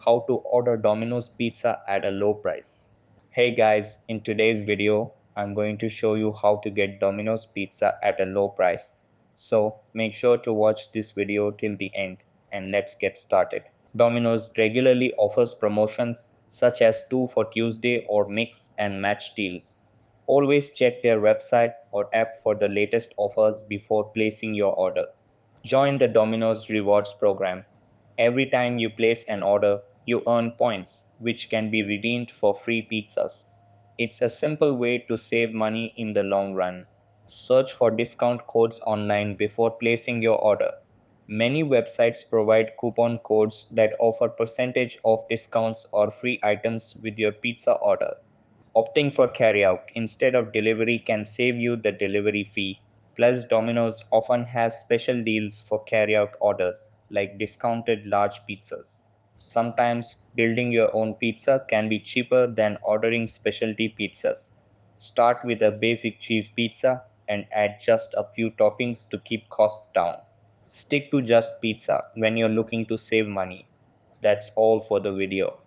how to order Domino's pizza at a low price. Hey guys, in today's video, I'm going to show you how to get Domino's pizza at a low price. So make sure to watch this video till the end and let's get started. Domino's regularly offers promotions such as 2 for Tuesday or mix and match deals. Always check their website or app for the latest offers before placing your order. Join the Domino's Rewards program. Every time you place an order, you earn points, which can be redeemed for free pizzas. It's a simple way to save money in the long run. Search for discount codes online before placing your order. Many websites provide coupon codes that offer percentage off discounts or free items with your pizza order. Opting for carryout instead of delivery can save you the delivery fee. Plus, Domino's often has special deals for carryout orders, like discounted large pizzas. Sometimes, building your own pizza can be cheaper than ordering specialty pizzas. Start with a basic cheese pizza and add just a few toppings to keep costs down. Stick to just pizza when you're looking to save money. That's all for the video.